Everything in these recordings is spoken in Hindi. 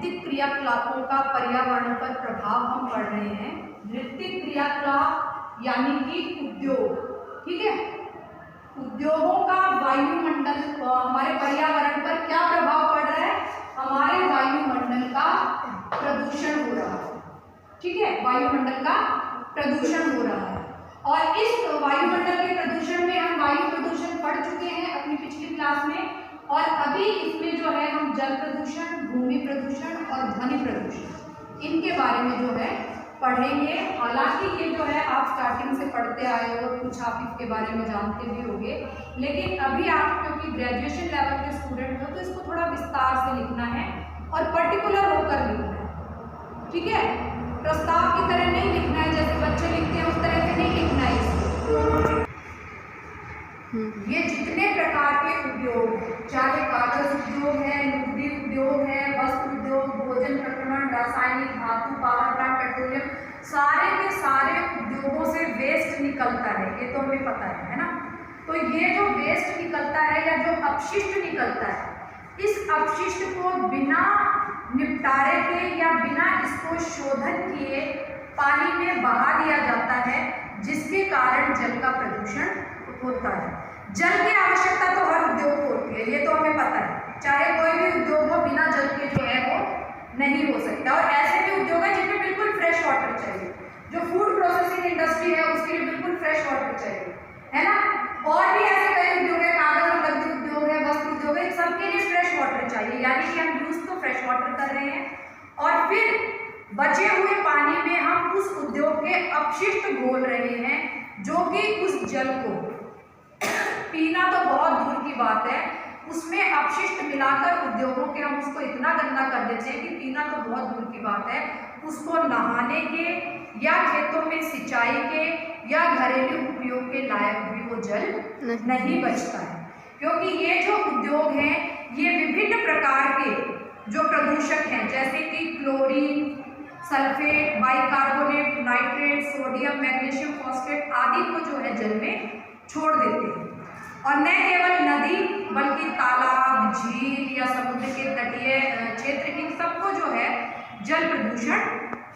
नृत्य क्रियाकलापों का पर्यावरण पर प्रभाव हम पढ़ रहे हैं। नृत्य क्रियाकलाप यानी कि उद्योग, ठीक है। उद्योगों का वायुमंडल हमारे पर्यावरण पर क्या प्रभाव पड़ रहा है? हमारे वायुमंडल का प्रदूषण हो रहा है, ठीक है। वायुमंडल का प्रदूषण हो रहा है और इस वायुमंडल के प्रदूषण में हम वायु प्रदूषण पढ़ चुके हैं अपनी पिछली क्लास में, और अभी इसमें जो है हम जल प्रदूषण, भूमि प्रदूषण और ध्वनि प्रदूषण इनके बारे में जो है पढ़ेंगे। हालांकि ये जो है आप स्टार्टिंग से पढ़ते आए हो, कुछ आप इसके बारे में जानते भी होंगे, लेकिन अभी आप क्योंकि ग्रेजुएशन लेवल के स्टूडेंट हो तो इसको थोड़ा विस्तार से लिखना है और पर्टिकुलर होकर लिखना है, ठीक है। प्रस्ताव की तरह नहीं लिखना है, जैसे बच्चे लिखते हैं उस तरह से नहीं लिखना है इसको। ये जितने प्रकार के उद्योग, चाहे कागज उद्योग है, लुगदी उद्योग है, वस्त्र उद्योग, भोजन प्रक्रमण, रासायनिक, धातु, पावर प्लांट, पेट्रोलियम, सारे के सारे उद्योगों से वेस्ट निकलता है, ये तो हमें पता है ना। तो ये जो वेस्ट निकलता है या जो अपशिष्ट निकलता है, इस अपशिष्ट को बिना निपटारे के या बिना इसको शोधन किए पानी में बहा दिया जाता है, जिसके कारण जल का प्रदूषण होता है। जल की आवश्यकता तो हर उद्योग को होती है, ये तो हमें पता है। चाहे कोई भी उद्योग हो, बिना जल के जो है वो नहीं हो सकता। और ऐसे भी उद्योग है जिनमें बिल्कुल फ्रेश वाटर चाहिए, जो फूड प्रोसेसिंग इंडस्ट्री है उसके लिए बिल्कुल फ्रेश वाटर चाहिए, है ना। और भी ऐसे कई उद्योग है, कागज और लकड़ी उद्योग है, वस्त्र उद्योग है, सबके लिए फ्रेश वाटर चाहिए, यानी कि हम यूज तो फ्रेश वाटर कर रहे हैं और फिर बचे हुए पानी में हम उस उद्योग के अपशिष्ट घोल रहे हैं, जो कि उस जल को पीना तो बहुत दूर की बात है, उसमें अपशिष्ट मिलाकर उद्योगों के हम उसको इतना गंदा कर देते हैं कि पीना तो बहुत दूर की बात है, उसको नहाने के या खेतों में सिंचाई के या घरेलू उपयोग के लायक भी वो जल नहीं बचता है। क्योंकि ये जो उद्योग हैं ये विभिन्न प्रकार के जो प्रदूषक हैं, जैसे कि chlorine, sulphate, bicarbonate, nitrate, sodium, magnesium phosphate आदि को जो है जल में छोड़ देते हैं। और न केवल नदी बल्कि तालाब, झील या समुद्र के तटीय क्षेत्र इन सबको जो है जल प्रदूषण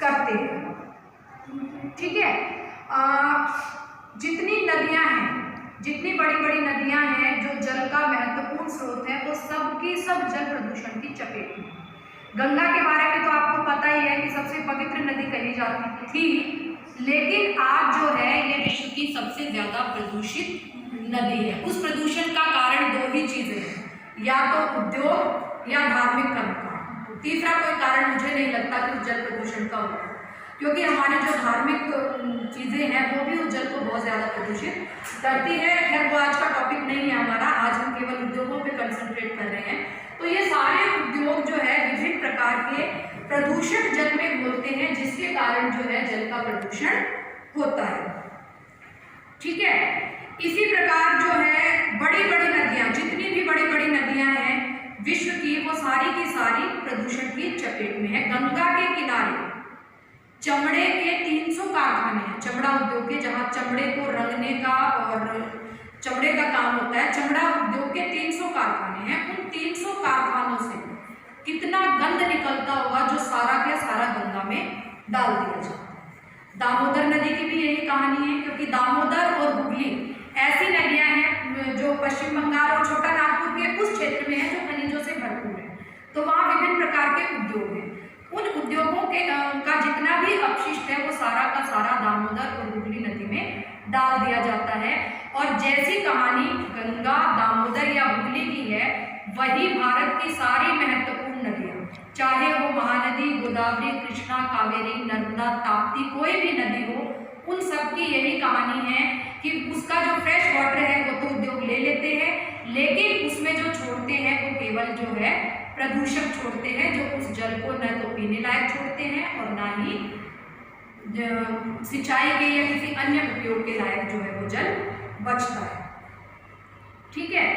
करते हैं, ठीक है। जितनी नदियां हैं, जितनी बड़ी बड़ी नदियां हैं जो जल का महत्वपूर्ण स्रोत है, वो सब की सब जल प्रदूषण की चपेट में। गंगा के बारे में तो आपको पता ही है कि सबसे पवित्र नदी कही जाती थी, लेकिन आज जो है ये विश्व की सबसे ज्यादा प्रदूषित नदी है। उस प्रदूषण का कारण दो ही चीजें हैं, या तो उद्योग या धार्मिक कर्म। तीसरा कोई कारण मुझे नहीं लगता कि उस जल प्रदूषण का होगा, क्योंकि हमारे जो धार्मिक चीजें हैं वो भी उस जल को बहुत ज्यादा प्रदूषित करती है। खैर वो आज का टॉपिक नहीं है हमारा, आज हम केवल उद्योगों पे कंसंट्रेट कर रहे हैं। तो ये सारे उद्योग जो है विभिन्न प्रकार के प्रदूषण जल में घोलते हैं, जिसके कारण जो है जल का प्रदूषण होता है, ठीक है। इसी प्रकार जो है बड़ी बड़ी नदियां, जितनी भी बड़ी बड़ी नदियां हैं विश्व की, वो सारी की सारी प्रदूषण की चपेट में है। गंगा के किनारे चमड़े के 300 कारखाने हैं, चमड़ा उद्योग के, जहां चमड़े को रंगने का और चमड़े का काम होता है। चमड़ा उद्योग के 300 कारखाने हैं। उन 300 कारखानों से कितना गंद निकलता होगा जो सारा का सारा गंगा में डाल दिया जाता है। दामोदर नदी की भी यही कहानी है, क्योंकि दामोदर और हुगली ऐसी नदियां हैं जो पश्चिम बंगाल और छोटा नागपुर के उस क्षेत्र में है जो खनिजों से भरपूर है। तो वहाँ विभिन्न प्रकार के उद्योग हैं। उन उद्योगों के का जितना भी अपशिष्ट है वो सारा का सारा दामोदर और हुगली नदी में डाल दिया जाता है। और जैसी कहानी गंगा, दामोदर या हुगली की है, वही भारत की सारी महत्वपूर्ण नदियाँ, चाहे वो महानदी, गोदावरी, कृष्णा, कावेरी, नर्मदा, ताप्ती, कोई भी नदी हो, उन सब की यही कहानी है कि उसका जो फ्रेश वाटर है वो तो उद्योग ले लेते हैं, लेकिन उसमें जो छोड़ते हैं वो केवल जो है प्रदूषक छोड़ते हैं, जो उस जल को न तो पीने लायक छोड़ते हैं और ना ही सिंचाई के या किसी अन्य उपयोग के लायक जो है वो जल बचता है, ठीक है।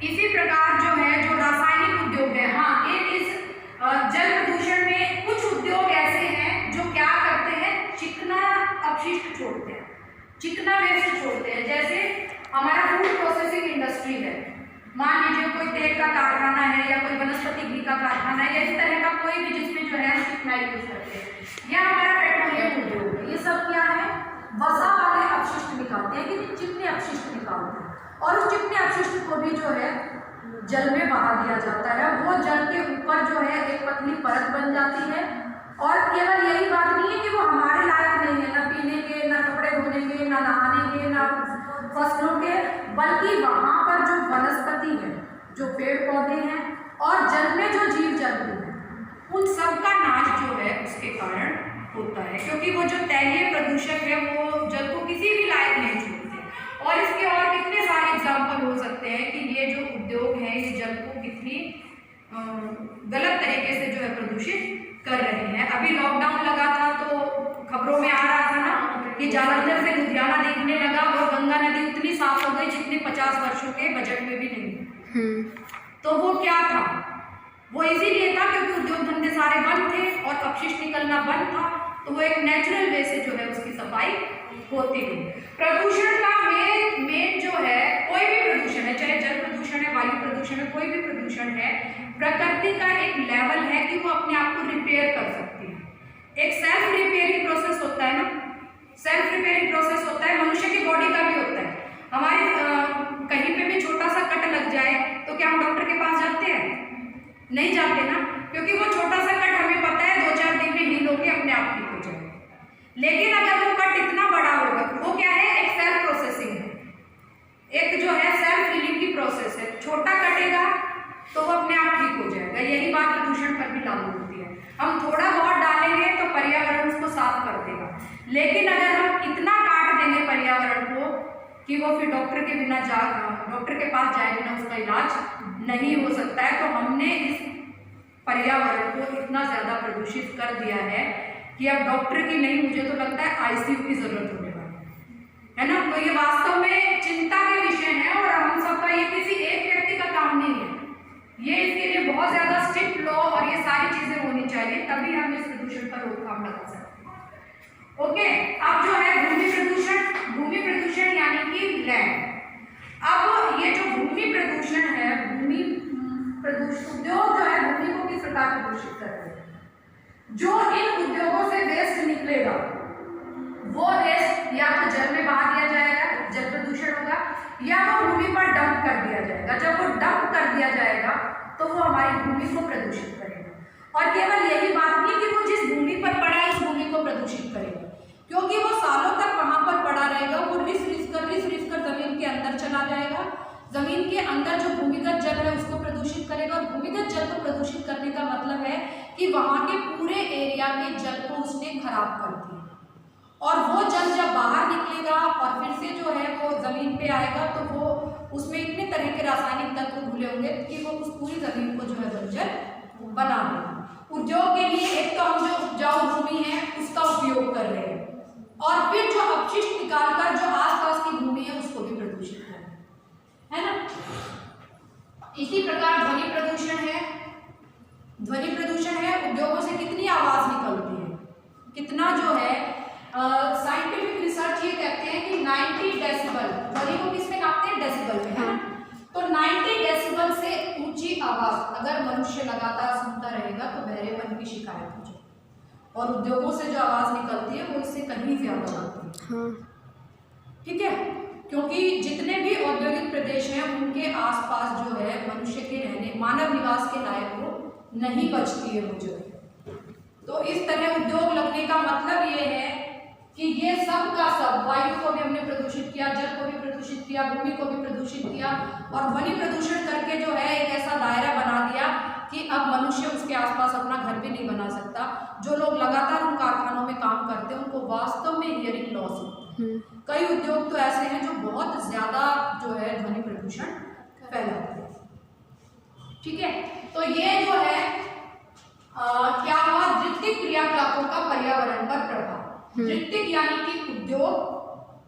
इसी प्रकार जो है जो रासायनिक उद्योग है, हाँ, इस जल प्रदूषण में कुछ उद्योग ऐसे हैं जो क्या करते हैं, चिकना अपशिष्ट छोड़ते हैं, चिकना वेस्ट छोड़ते हैं। जैसे हमारा फूड प्रोसेसिंग इंडस्ट्री है, मान लीजिए कोई तेल का कारखाना है या कोई वनस्पति घी का कारखाना है या इस तरह का कोई भी जिसमें जो है चिकनाई यूज करते हैं, या हमारा पेट्रोलियम उद्योग है, ये सब क्या है, वसा वाले अपशिष्ट निकालते हैं कि चिकने अपशिष्ट निकालते हैं और उस चिकने अपशिष्ट को भी जो है जल में बहा दिया जाता है। वो जल के ऊपर जो है एक पतली परत बन जाती है और केवल यही बात नहीं है कि वो हमारे लायक नहीं है, ना पीने के, ना कपड़े धोने के, ना नहाने के, ना फसलों के, बल्कि वहाँ पर जो वनस्पति है, जो पेड़ पौधे हैं और जल में जो जीव जंतु हैं, उन सब का नाश जो है उसके कारण होता है, क्योंकि वो जो तैलीय प्रदूषक है वो जल को किसी भी लायक नहीं छोड़ते। और इसके और कितने सारे एग्जाम्पल हो सकते हैं कि ये जो उद्योग है ये जल को कितनी गलत तरीके से जो है प्रदूषित कर रहे हैं। अभी लॉकडाउन लगा था तो खबरों में आ रहा था ना कि जालंधर से लुधियाना दिखने लगा और गंगा नदी उतनी साफ हो गई जितनी 50 वर्षों के बजट में भी नहीं। तो वो क्या था, वो इसीलिए था क्योंकि उद्योग धंधे सारे बंद थे और अपशिष्ट निकलना बंद था, तो वो एक नेचुरल वे से जो है उसकी सफाई होती गई। प्रदूषण का मेन जो है, कोई भी प्रदूषण है, चाहे जल प्रदूषण है, वायु प्रदूषण है, कोई भी प्रदूषण है, प्रकृति का एक लेवल है कि वो अपने आप को रिपेयर कर सकती है। एक सेल्फ रिपेयरिंग प्रोसेस होता है ना, सेल्फ रिपेयरिंग प्रोसेस होता है, मनुष्य की बॉडी का भी होता है। हमारी कहीं पे भी छोटा सा कट लग जाए तो क्या हम डॉक्टर के पास जाते हैं? नहीं जाते ना, क्योंकि वो छोटा सा कट हमें पता है 2-4 दिन में हील होके अपने आप ठीक हो जाएगा। लेकिन अगर वो कट इतना बड़ा होगा, वो क्या है, एक सेल्फ प्रोसेसिंग है, एक जो है सेल्फ हीलिंग की प्रोसेस है। छोटा कटेगा तो वो अपने आप ठीक हो जाएगा। यही बात प्रदूषण पर भी लागू होती है। हम थोड़ा बहुत डालेंगे तो पर्यावरण उसको साफ कर देगा, लेकिन अगर हम इतना काट देंगे पर्यावरण को कि वो फिर डॉक्टर के पास जाए बिना उसका इलाज नहीं हो सकता है, तो हमने इस पर्यावरण को इतना ज़्यादा प्रदूषित कर दिया है कि अब डॉक्टर की नहीं, मुझे तो लगता है आईसीयू की जरूरत होने वाली है ना। तो ये वास्तव में चिंता के विषय है और हम सबका, ये किसी एक व्यक्ति का काम नहीं है, ये इसके लिए बहुत ज़्यादा स्ट्रिक्ट लॉ और ये सारी चीज़ें होनी चाहिए, तभी हम इस प्रदूषण पर रोकथाम लगा सकते हैं। ओके, अब जो है भूमि प्रदूषण यानी कि लैंड। अब ये जो भूमि प्रदूषण है, भूमि प्रदूषण उद्योग जो है भूमि को किस प्रकार प्रदूषित कर रहे हैं, जो इन उद्योगों से वेस्ट निकलेगा वो वेस्ट या तो जल में बहा दिया जाएगा, जल प्रदूषण होगा, या वो भूमि पर डंप कर दिया जाएगा। जब वो डंप कर दिया जाएगा तो वो हमारी भूमि को प्रदूषित करेगा। और केवल यही बात नहीं कि वो जिस भूमि पर पड़ा है उस भूमि को प्रदूषित करेगा, क्योंकि वो सालों तक वहां पर पड़ा रहेगा, वो रिस रिस कर जमीन के अंदर चला जाएगा। जमीन के अंदर जो भूमिगत जल है उसको प्रदूषित करेगा, और भूमिगत जल को प्रदूषित करने का मतलब है कि वहां के पूरे एरिया के जल को उसने खराब कर दिया, और वो जल जब बाहर निकलेगा और फिर से जो है वो जमीन पे आएगा तो वो उसमें इतने तरह के रासायनिक तत्व घुले होंगे कि वो उस पूरी जमीन को जो है बंजर बना देगा। उद्योग के लिए एक तो हम जो उपजाऊ भूमि है उसका उपयोग कर रहे हैं, और फिर जो अपशिष्ट निकालकर जो आसपास की भूमि है उसको भी प्रदूषित कर रहे हैं, है ना। इसी प्रकार ध्वनि प्रदूषण है। ध्वनि प्रदूषण है, उद्योगों से कितनी आवाज निकलती है, कितना जो है साइंटिफिक रिसर्च ये कहते हैं कि 90 डेसिबल, ध्वनि को किसमें नापते हैं, डेसिबल में, है ना। तो 90 डेसिबल से ऊंची आवाज अगर मनुष्य लगातार सुनता रहेगा तो बहरेपन की शिकायत हो जाएगी, और उद्योगों से जो आवाज निकलती है वो इससे कहीं ज्यादा होती है। ठीक है, क्योंकि जितने भी औद्योगिक प्रदेश हैं उनके आसपास जो है मनुष्य के रहने, मानव निवास के लायक वो नहीं बचती है वो जगह। तो इस तरह उद्योग लगने का मतलब ये है कि ये सब का सब, वायु को भी हमने प्रदूषित किया, जल को भी प्रदूषित किया, भूमि को भी प्रदूषित किया, और ध्वनि प्रदूषण करके जो है एक ऐसा दायरा बना दिया कि अब मनुष्य उसके आसपास अपना घर भी नहीं बना सकता। जो लोग लगातार उन कारखानों में काम करते हैं उनको वास्तव में हियरिंग लॉस होता है। कई उद्योग तो ऐसे हैं जो बहुत ज्यादा जो है ध्वनि प्रदूषण फैलाते हैं। ठीक है, तो ये जो है क्या हुआ, द्वितीयक क्रियाकलापों का पर्यावरण पर प्रभाव। द्वितीयक यानी कि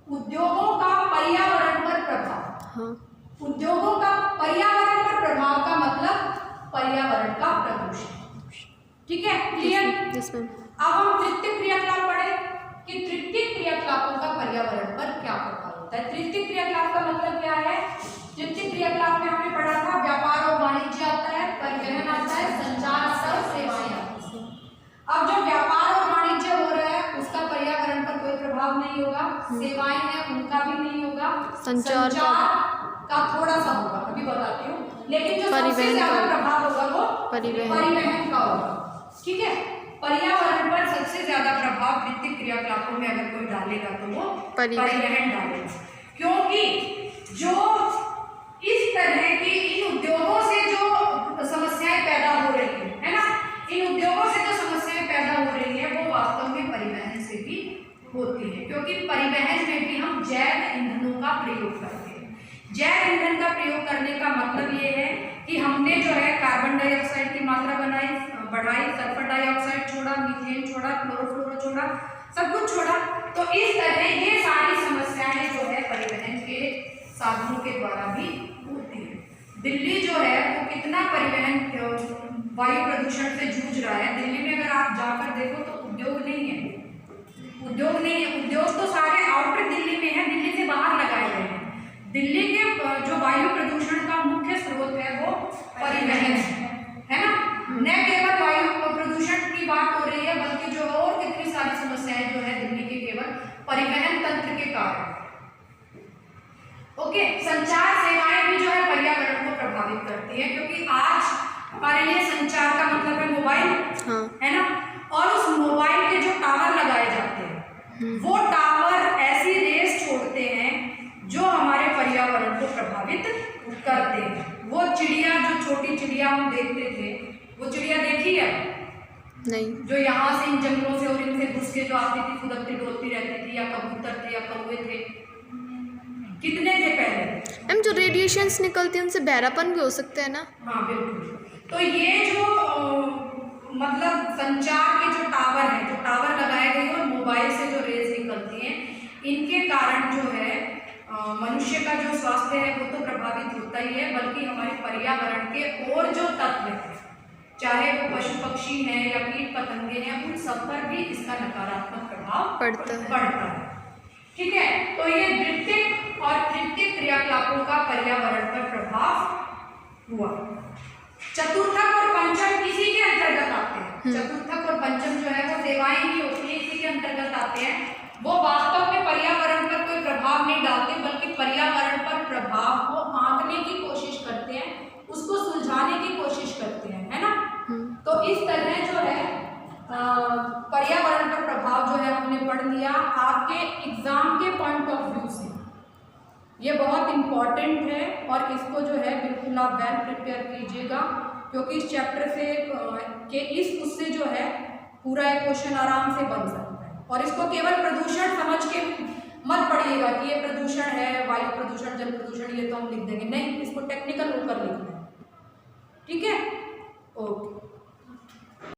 उद्योगों का पर्यावरण पर प्रभाव। उद्योगों का पर्यावरण पर प्रभाव का मतलब पर्यावरण का प्रदूषण। ठीक है, क्लियर। अब हम तृतीयक क्रियाकलाप पढ़े कि तृतीयक क्रियाकलापों का पर्यावरण पर क्या प्रभाव होता है। तृतीयक क्रियाकलाप का मतलब क्या है द्वितीय क्रियाकलाप में हमने पढ़ा था व्यापार और वाणिज्य आता है, परिवहन आता है, संचार आता है, सेवाएं आती है। अब जो व्यापार और वाणिज्य हो रहा है उसका पर्यावरण पर कोई प्रभाव नहीं होगा, सेवाएं हैं उनका भी नहीं होगा, संचार का थोड़ा सा होगा, अभी बताती हूँ, लेकिन जो सबसे ज्यादा प्रभाव होगा वो परिवहन का होगा। ठीक है, पर्यावरण पर सबसे ज्यादा प्रभाव वित्तीय क्रियाकलापों में अगर कोई डालेगा तो वो परिवहन डालेगा, क्योंकि जो इस तरह की इन उद्योगों से जो समस्याएं पैदा हो रही है ना, इन उद्योगों से जो समस्याएं पैदा हो रही है वो वास्तव में परिवहन से भी होती है, क्योंकि परिवहन में भी हम जैव ईंधनों का प्रयोग करते हैं। जैव ईंधन का प्रयोग करने का मतलब ये है कि हमने जो है कार्बन डाइऑक्साइड की मात्रा बढ़ाई, सल्फर डाइऑक्साइड छोड़ा, मीथेन छोड़ा, क्लोरोफ्लोरो छोड़ा, सब कुछ छोड़ा। तो इस तरह ये सारी समस्याएं जो है परिवहन के साधनों के द्वारा भी होती है। दिल्ली जो है वो कितना परिवहन वायु प्रदूषण से जूझ रहा है। दिल्ली में अगर आप जाकर देखो तो उद्योग नहीं है, उद्योग तो सारे आउटर दिल्ली में है, दिल्ली से बाहर लगाए गए हैं। दिल्ली के जो वायु प्रदूषण का मुख्य स्रोत है वो परिवहन है ना। न केवल वायु प्रदूषण की बात हो रही है बल्कि जो और कितनी सारी समस्याएं जो है दिल्ली के केवल परिवहन तंत्र के कारण। ओके, संचार सेवाएं भी जो है पर्यावरण को प्रभावित करती है, क्योंकि आज हमारे लिए संचार का मतलब है मोबाइल, है ना। और उस मोबाइल के जो टावर लगाए जाते हैं वो टावर ऐसी रेस छोड़ते हैं जो हमारे पर्यावरण को प्रभावित करते हैं। वो चिड़िया, जो छोटी चिड़िया हम देखते थे, वो चिड़िया देखी है नहीं, जो यहाँ से इन जंगलों से और इनसे घुस के जो आती थी, फुदकती डोलती रहती थी, या कबूतर थे या कौवे थे, कितने थे पहले। मैम जो रेडिएशंस निकलती हैं उनसे बहरापन भी हो सकता है ना। हाँ बिल्कुल। तो ये जो मतलब संचार के जो टावर हैं, जो टावर लगाए गए और मोबाइल से जो रेज निकलती हैं, इनके कारण जो है मनुष्य का जो स्वास्थ्य है वो तो प्रभावित होता ही है, बल्कि हमारे पर्यावरण के और जो तत्व हैं, चाहे वो पशु पक्षी हैं या कीट पतंगे हैं, उन सब पर भी इसका नकारात्मक प्रभाव पड़ता है। ठीक है, तो ये द्वितीयक और तृतीयक क्रियाकलापों का पर्यावरण पर प्रभाव हुआ। चतुर्थक और पंचम इसी के अंतर्गत आते हैं। चतुर्थक और पंचम जो है वो सेवाएं ही होती है, इसी के अंतर्गत आते हैं। वो वास्तव में पर्यावरण पर कोई प्रभाव नहीं डालते, बल्कि पर्यावरण पर प्रभाव को आंकने की कोशिश करते हैं, उसको सुलझाने की कोशिश करते हैं, है ना। तो इस तरह जो है पर्यावरण पर प्रभाव जो है हमने पढ़ लिया। आपके एग्जाम के पॉइंट ऑफ व्यू से ये बहुत इम्पॉर्टेंट है और इसको जो है बिल्कुल आप वेल प्रिपेयर कीजिएगा, क्योंकि इस चैप्टर से के इस उससे जो है पूरा एक क्वेश्चन आराम से बन सकता है। और इसको केवल प्रदूषण समझ के मत पढ़िएगा कि ये प्रदूषण है, वायु प्रदूषण, जल प्रदूषण, ये तो हम लिख देंगे, नहीं, इसको टेक्निकल होकर लिखना है। ठीक है, ओके।